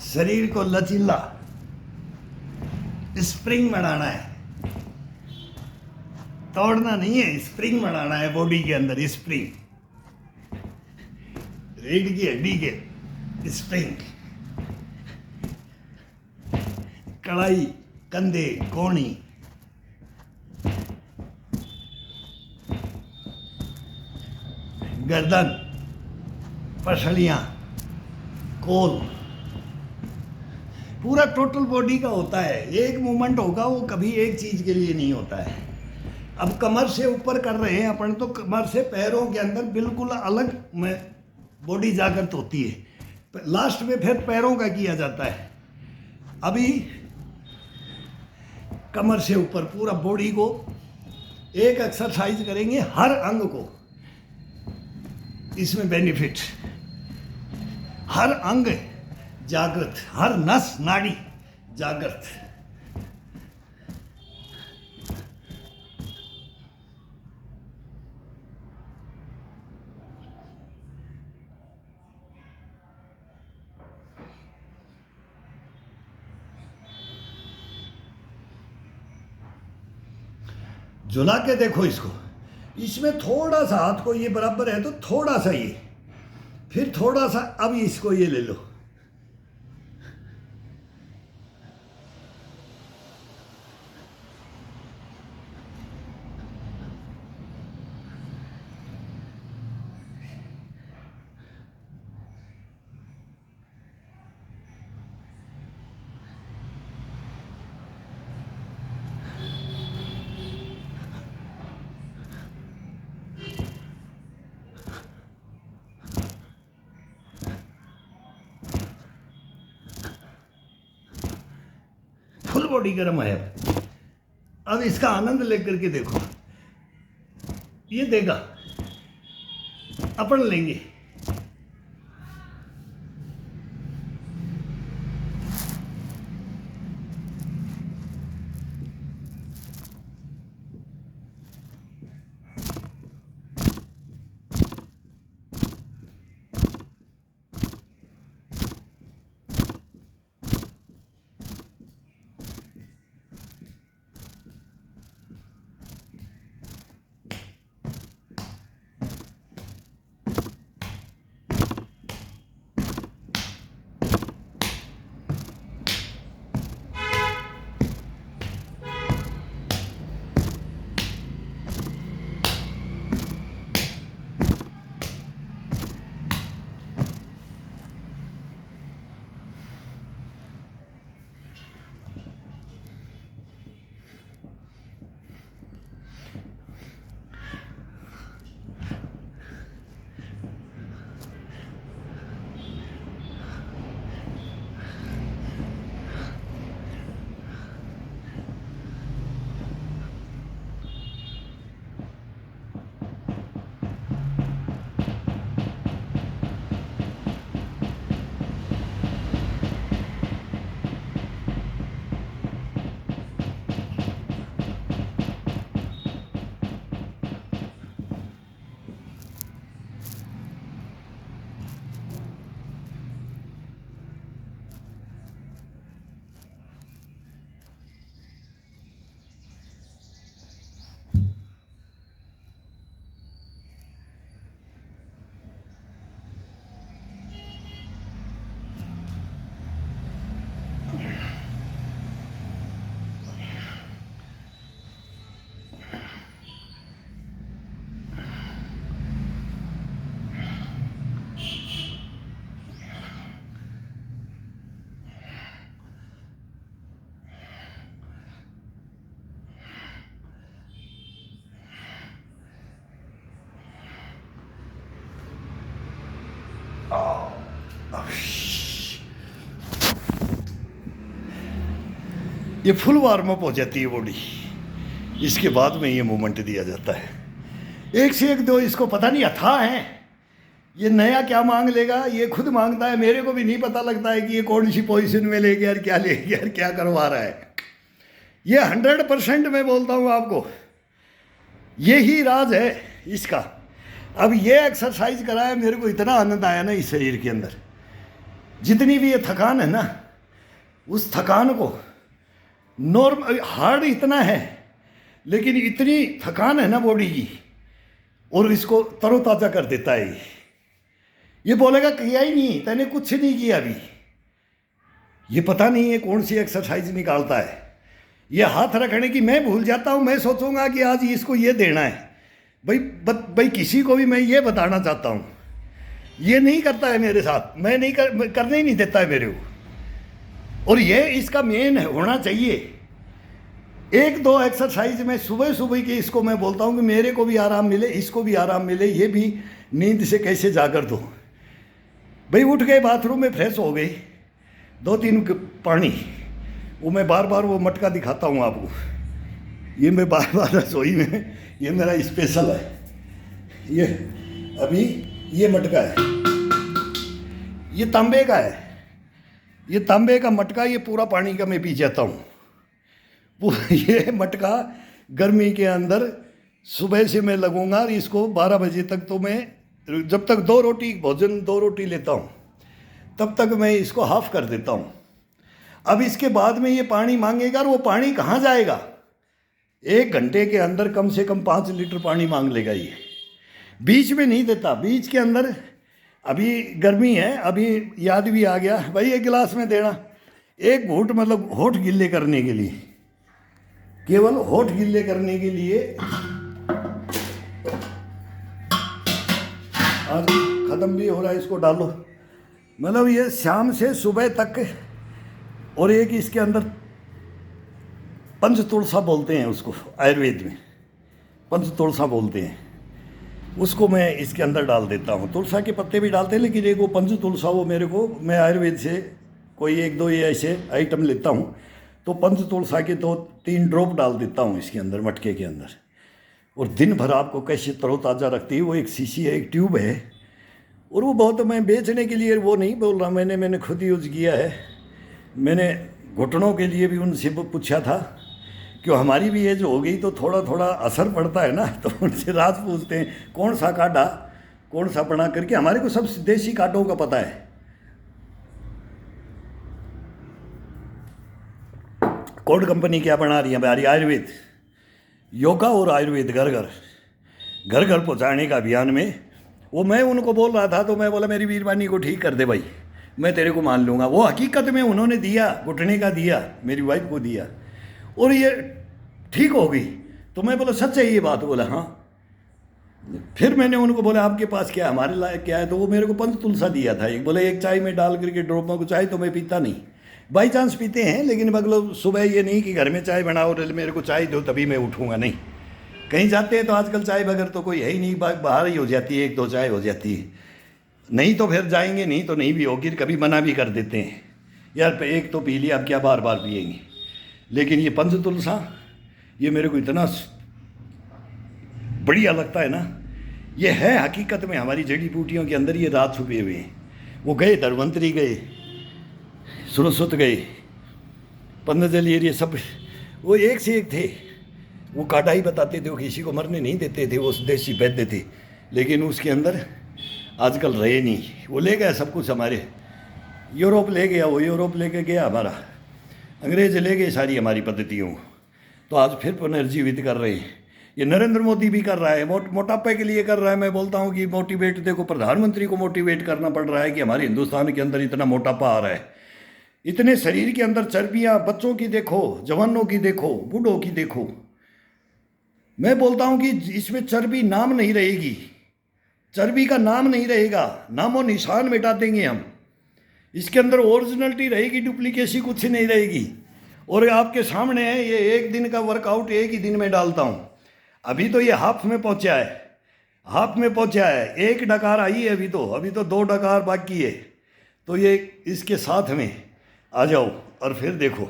शरीर को लचीला स्प्रिंग बनाना है, तोड़ना नहीं है, स्प्रिंग बनाना है बॉडी के अंदर। स्प्रिंग रीढ़ की हड्डी के स्प्रिंग, कड़ाई, कंधे, कोहनी, गर्दन, पसलियां, कोल, पूरा टोटल बॉडी का होता है। एक मूवमेंट होगा वो कभी एक चीज के लिए नहीं होता है। अब कमर से ऊपर कर रहे हैं अपन, तो कमर से पैरों के अंदर बिल्कुल अलग में बॉडी जागृत होती है। लास्ट में फिर पैरों का किया जाता है। अभी कमर से ऊपर पूरा बॉडी को एक एक्सरसाइज करेंगे, हर अंग को इसमें बेनिफिट, हर अंग जागृत, हर नस नाड़ी जागृत। झुला के देखो इसको, इसमें थोड़ा सा हाथ को ये बराबर है तो थोड़ा सा ये, फिर थोड़ा सा, अब इसको ये ले लो। फुल बॉडी गर्म है। अब इसका आनंद लेकर के देखो, ये देगा, अपन लेंगे। ये फुल वार्म अप हो जाती है बॉडी। इसके बाद में ये मूवमेंट दिया जाता है। एक से एक दो, इसको पता नहीं अथाह है, ये नया क्या मांग लेगा, ये खुद मांगता है। मेरे को भी नहीं पता लगता है कि ये कौन सी पोजीशन में ले गया और क्या ले गया और क्या करवा रहा है। ये 100% मैं बोलता हूँ आपको, यही राज है इसका। अब ये एक्सरसाइज कराया, मेरे को इतना आनंद आया ना इस शरीर के अंदर। जितनी भी ये थकान है ना, उस थकान को नॉर्मल हार्ड इतना है, लेकिन इतनी थकान है ना बॉडी की, और इसको तरोताज़ा कर देता है। ये बोलेगा किया ही नहीं, तैने कुछ नहीं किया अभी। ये पता नहीं है कौन सी एक्सरसाइज निकालता है। ये हाथ रखने की मैं भूल जाता हूँ, मैं सोचूंगा कि आज इसको ये देना है। भाई किसी को भी मैं ये बताना चाहता हूँ, ये नहीं करता है मेरे साथ, मैं नहीं करने ही नहीं देता है मेरे को। और ये इसका मेन होना चाहिए। एक दो एक्सरसाइज में सुबह सुबह की इसको मैं बोलता हूँ कि मेरे को भी आराम मिले, इसको भी आराम मिले, ये भी नींद से कैसे जाकर दो। भाई उठ गए, बाथरूम में फ्रेश हो गई, 2-3 पानी, वो मैं बार बार वो मटका दिखाता हूँ आपको। ये मैं बार बार रसोई में, ये मेरा स्पेशल है। ये अभी ये मटका है, ये तांबे का है, ये तांबे का मटका, ये पूरा पानी का मैं पी जाता हूँ। ये मटका गर्मी के अंदर सुबह से मैं लगूंगा, और इसको 12 बजे तक तो मैं, जब तक 2 रोटी भोजन 2 रोटी लेता हूँ तब तक मैं इसको हाफ कर देता हूँ। अब इसके बाद में ये पानी मांगेगा, और वो पानी कहाँ जाएगा? 1 घंटे के अंदर कम से कम 5 लीटर पानी मांग लेगा ये। बीच में नहीं देता, बीच के अंदर अभी गर्मी है, अभी याद भी आ गया भाई 1 गिलास में देना, 1 घूंट, मतलब होठ गिल्ले करने के लिए, केवल होठ गिल्ले करने के लिए। आज ख़त्म भी हो रहा है, इसको डालो। मतलब ये शाम से सुबह तक। और एक इसके अंदर पंचतुलसा बोलते हैं उसको, आयुर्वेद में पंचतुलसा बोलते हैं उसको, मैं इसके अंदर डाल देता हूँ। तुलसा के पत्ते भी डालते हैं, लेकिन एक वो पंचतुलसा, वो मेरे को, मैं आयुर्वेद से कोई 1-2 ये ऐसे आइटम लेता हूँ, तो पंचतुलसा के 2-3 ड्रॉप डाल देता हूँ इसके अंदर, मटके के अंदर। और दिन भर आपको कैसे तरोताज़ा रखती है। वो एक शीशी है, एक ट्यूब है, और वो बहुत, मैं बेचने के लिए वो नहीं बोल रहा, मैंने खुद यूज़ किया है। मैंने घुटनों के लिए भी उनसे पूछा था कि हमारी भी एज हो गई तो थोड़ा थोड़ा असर पड़ता है ना, तो उनसे राज पूछते हैं कौन सा काढ़ा, कौन सा बना करके। हमारे को सब देसी काढ़ों का पता है। कोड कंपनी क्या बना रही है हमारी आयुर्वेद, योगा और आयुर्वेद घर घर पहुँचाने का अभियान में। वो मैं उनको बोल रहा था, तो मैं बोला मेरी वीरवानी को ठीक कर दे भाई, मैं तेरे को मान लूँगा। वो हकीकत में उन्होंने दिया, घुटने का दिया, मेरी वाइफ को दिया, और ये ठीक हो गई। तो मैं बोला सच है ये बात? बोला हाँ। फिर मैंने उनको बोला आपके पास क्या, हमारे लायक क्या है? तो वो मेरे को पंचतुलसा दिया था एक। बोले एक चाय में डाल करके ड्रॉपों को, चाय तो मैं पीता नहीं, बाई चांस पीते हैं, लेकिन मतलब सुबह ये नहीं कि घर में चाय बनाओ और मेरे को चाय दो तभी मैं उठूँगा, नहीं। कहीं जाते हैं तो आजकल चाय बगैर तो कोई है ही नहीं, बाहर ही हो जाती है, 1-2 चाय हो जाती है, नहीं तो फिर जाएंगे, नहीं तो नहीं भी होगी। कभी मना भी कर देते हैं यार, एक तो पी लिया, अब क्या बार बार पिएंगे। लेकिन ये पंचतुलसा, ये मेरे को इतना बढ़िया लगता है ना। ये है हकीकत में हमारी जड़ी बूटियों के अंदर ये राज छुपे हुए हैं। वो गए, धन्वंतरी गए, सुरसुत गए, पतंजलि, ये सब वो एक से एक थे। वो काढ़ा ही बताते थे, वो किसी को मरने नहीं देते थे, वो देसी वैद्य थे। लेकिन उसके अंदर आजकल रहे नहीं, वो ले गया सब कुछ हमारे। यूरोप ले गया, वो यूरोप लेके गया हमारा, अंग्रेज ले गए सारी हमारी पद्धतियों। तो आज फिर पुनर्जीवित कर रहे हैं। ये नरेंद्र मोदी भी कर रहा है, मोटापे के लिए कर रहा है। मैं बोलता हूँ कि मोटिवेट, देखो प्रधानमंत्री को मोटिवेट करना पड़ रहा है कि हमारे हिंदुस्तान के अंदर इतना मोटापा आ रहा है, इतने शरीर के अंदर चर्बियाँ, बच्चों की देखो, जवानों की देखो, बूढ़ों की देखो। मैं बोलता हूँ कि इसमें चर्बी नाम नहीं रहेगी, चर्बी का नाम नहीं रहेगा, नामो निशान मिटा देंगे हम। इसके अंदर ओरिजिनलिटी रहेगी, डुप्लीकेसी कुछ नहीं रहेगी। और आपके सामने है, ये 1 दिन का वर्कआउट 1 ही दिन में डालता हूँ। अभी तो ये हाफ में पहुँचा है, हाफ में पहुँचा है, 1 डकार आई है अभी तो 2 डकार बाकी है। तो ये इसके साथ में आ जाओ और फिर देखो।